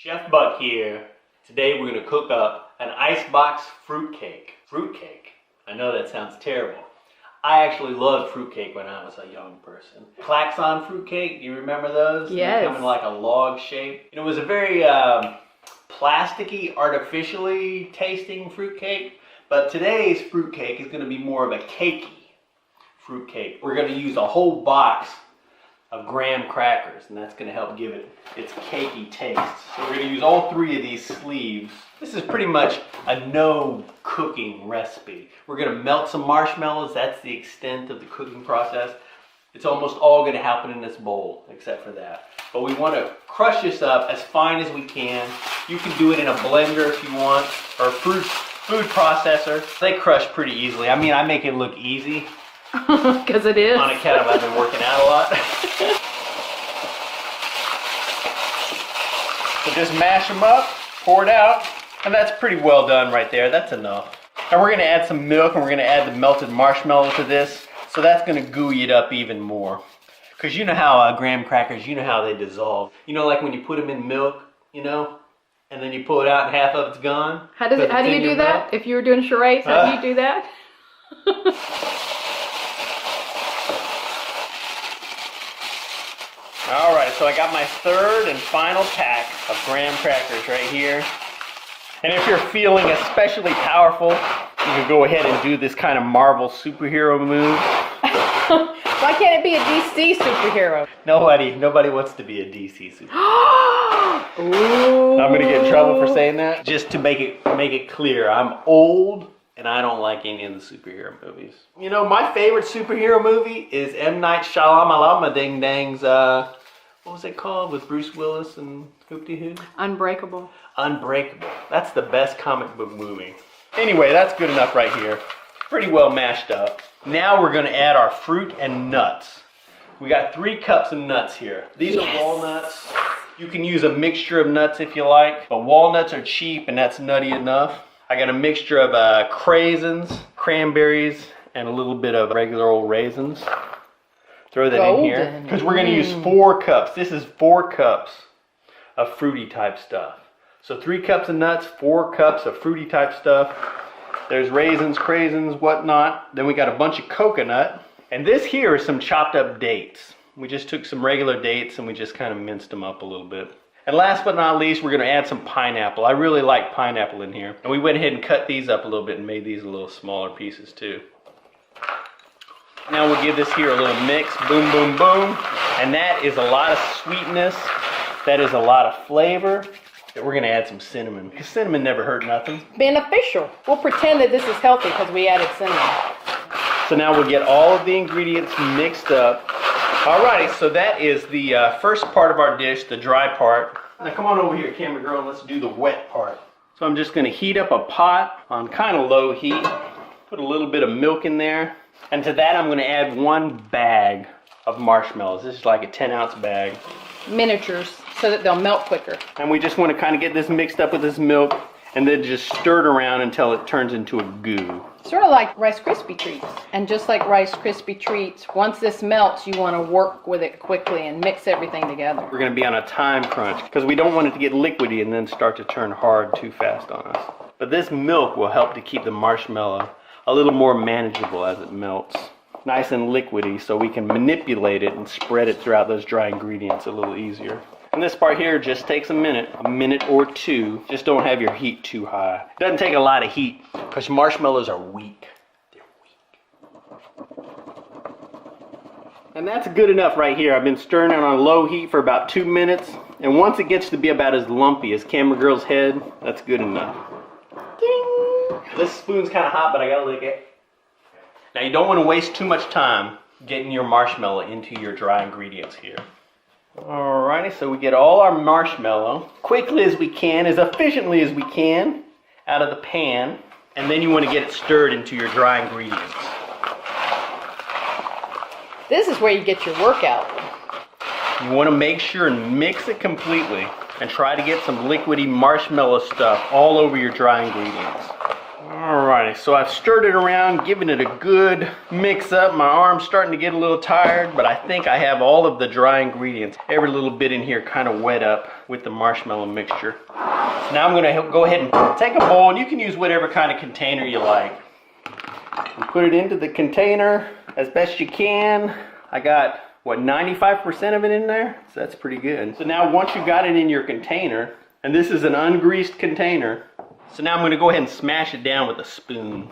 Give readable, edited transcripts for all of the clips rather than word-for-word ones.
Chef Buck here. Today we're going to cook up an icebox fruitcake. Fruitcake? I know that sounds terrible. I actually loved fruitcake when I was a young person. Klaxon fruitcake, do you remember those? Yes. They come in like a log shape. And it was a very plasticky, artificially tasting fruitcake. But today's fruitcake is going to be more of a cakey fruitcake. We're going to use a whole box of graham crackers, and that's going to help give it its cakey taste. So we're going to use all three of these sleeves. This is pretty much a no cooking recipe. We're going to melt some marshmallows. That's the extent of the cooking process. It's almost all going to happen in this bowl except for that. But we want to crush this up as fine as we can. You can do it in a blender if you want, or a food processor. They crush pretty easily. I mean, I make it look easy. Because it is. On account of I've been working out a lot. So just mash them up, pour it out, and that's pretty well done right there. That's enough. And we're going to add some milk, and we're going to add the melted marshmallow to this. So that's going to gooey it up even more. Because you know how graham crackers, you know how they dissolve. You know, like when you put them in milk, you know, and then you pull it out and half of it's gone. How do you do that? If you were doing charades, how do you do that? Alright, so I got my third and final pack of graham crackers right here. And if you're feeling especially powerful, you can go ahead and do this kind of Marvel superhero move. Why can't it be a DC superhero? Nobody wants to be a DC superhero. Ooh. I'm gonna get in trouble for saying that. Just to make it clear, I'm old and I don't like any of the superhero movies. You know, my favorite superhero movie is M. Night Shyamalan Ding Dang's, what was it called, with Bruce Willis and Hoop-de-Hoo? Unbreakable. Unbreakable. That's the best comic book movie. Anyway, that's good enough right here. Pretty well mashed up. Now we're gonna add our fruit and nuts. We got 3 cups of nuts here. These are walnuts. You can use a mixture of nuts if you like, but walnuts are cheap and that's nutty enough. I got a mixture of craisins, cranberries, and a little bit of regular old raisins. Throw that in here. Because we're going to use 4 cups. This is 4 cups of fruity type stuff. So 3 cups of nuts, 4 cups of fruity type stuff. There's raisins, craisins, whatnot. Then we got a bunch of coconut. And this here is some chopped up dates. We just took some regular dates and we just kind of minced them up a little bit. And last but not least, we're going to add some pineapple. I really like pineapple in here. And we went ahead and cut these up a little bit and made these a little smaller pieces too. Now we'll give this here a little mix. Boom, boom, boom. And that is a lot of sweetness. That is a lot of flavor. We're going to add some cinnamon. Because cinnamon never hurt nothing. Beneficial. We'll pretend that this is healthy because we added cinnamon. So now we'll get all of the ingredients mixed up. Alrighty, so that is the first part of our dish, the dry part. Now come on over here, camera girl, and let's do the wet part. So I'm just going to heat up a pot on kind of low heat. Put a little bit of milk in there. And to that I'm going to add 1 bag of marshmallows. This is like a 10-ounce bag. Miniatures, so that they'll melt quicker. And we just want to kind of get this mixed up with this milk and then just stir it around until it turns into a goo. Sort of like Rice Krispie treats. And just like Rice Krispie treats, once this melts, you want to work with it quickly and mix everything together. We're going to be on a time crunch because we don't want it to get liquidy and then start to turn hard too fast on us. But this milk will help to keep the marshmallow a little more manageable as it melts. Nice and liquidy so we can manipulate it and spread it throughout those dry ingredients a little easier. And this part here just takes a minute or 2. Just don't have your heat too high. It doesn't take a lot of heat because marshmallows are weak. They're weak. And that's good enough right here. I've been stirring it on low heat for about 2 minutes. And once it gets to be about as lumpy as camera girl's head, that's good enough. Ding! This spoon's kind of hot, but I gotta lick it. Now you don't want to waste too much time getting your marshmallow into your dry ingredients here. Alrighty, so we get all our marshmallow quickly as we can, as efficiently as we can, out of the pan. And then you want to get it stirred into your dry ingredients. This is where you get your workout. You want to make sure and mix it completely and try to get some liquidy marshmallow stuff all over your dry ingredients. Alrighty, so I've stirred it around, given it a good mix up. My arm's starting to get a little tired, but I think I have all of the dry ingredients, every little bit in here kind of wet up with the marshmallow mixture. So now I'm gonna go ahead and take a bowl, and you can use whatever kind of container you like. And put it into the container as best you can. I got, what, 95% of it in there? So that's pretty good. So now once you got it in your container, and this is an ungreased container, so now I'm going to go ahead and smash it down with a spoon.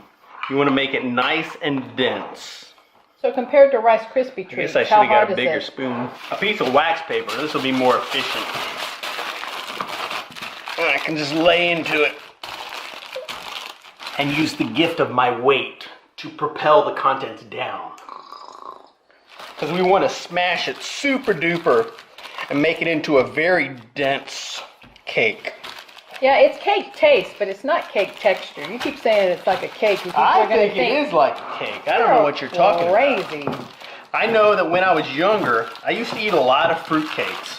You want to make it nice and dense. So compared to Rice Krispie I treats, guess I should how have got hard a is bigger it? spoon. A piece of wax paper. This will be more efficient. And I can just lay into it and use the gift of my weight to propel the contents down. Because we want to smash it super duper and make it into a very dense cake. Yeah, it's cake taste, but it's not cake texture. You keep saying it's like a cake. And people are gonna think it is like a cake. I don't know what you're talking about. Crazy. I know that when I was younger, I used to eat a lot of fruit cakes.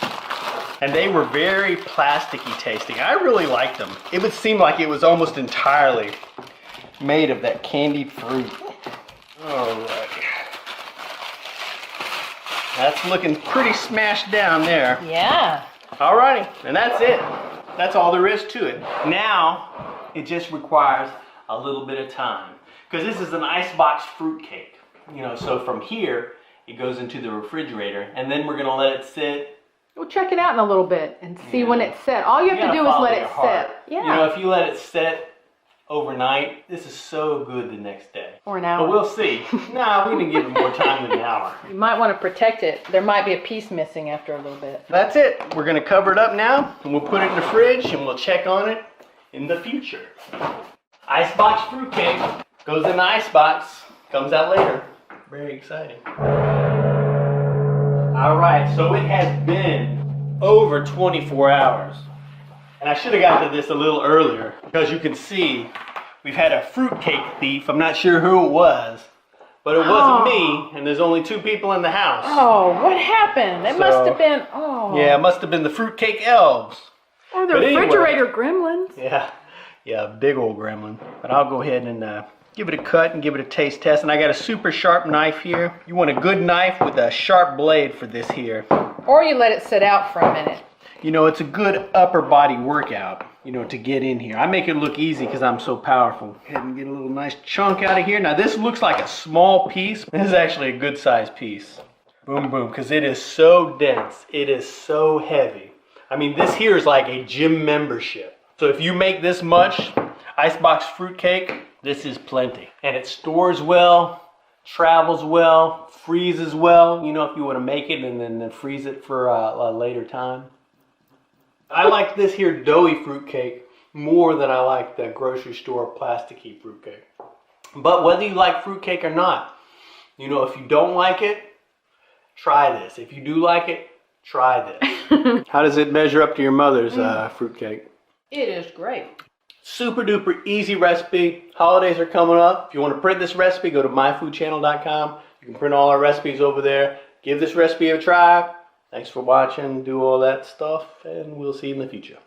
And they were very plasticky tasting. I really liked them. It would seem like it was almost entirely made of that candied fruit. Alright. That's looking pretty smashed down there. Yeah. Alrighty, and that's it. That's all there is to it. Now, it just requires a little bit of time. Because this is an icebox fruit cake. You know, so from here, it goes into the refrigerator, and then we're gonna let it sit. We'll check it out in a little bit and see when it's set. All you have to gotta do is follow let your it heart. set. Yeah. You know, if you let it set overnight, this is so good the next day. Or an But hour. we'll see. Nah, we didn't give it more time than an hour. You might want to protect it. There might be a piece missing after a little bit. That's it. We're gonna cover it up now, and we'll put it in the fridge, and we'll check on it in the future. Icebox fruitcake goes in the icebox, comes out later. Very exciting. All right, so it has been over 24 hours. And I should have got to this a little earlier, because you can see we've had a fruitcake thief. I'm not sure who it was, but it wasn't me, and there's only 2 people in the house. Oh, what happened? It must have been, Yeah, it must have been the fruitcake elves. Or the But anyway. refrigerator gremlins. Yeah, big old gremlin. But I'll go ahead and give it a cut and give it a taste test. And I got a super sharp knife here. You want a good knife with a sharp blade for this here. Or you let it sit out for a minute. You know, it's a good upper body workout, you know, to get in here. I make it look easy because I'm so powerful. Go ahead and get a little nice chunk out of here. Now this looks like a small piece. This is actually a good sized piece. Boom, boom, because it is so dense. It is so heavy. I mean, this here is like a gym membership. So if you make this much icebox fruitcake, this is plenty. And it stores well, travels well, freezes well, you know, if you want to make it and then freeze it for a later time. I like this here doughy fruitcake more than I like the grocery store plasticky fruitcake. But whether you like fruitcake or not, you know, if you don't like it, try this. If you do like it, try this. How does it measure up to your mother's fruitcake? It is great. Super duper easy recipe. Holidays are coming up. If you want to print this recipe, go to myfoodchannel.com. You can print all our recipes over there. Give this recipe a try. Thanks for watching. Do all that stuff, and we'll see you in the future.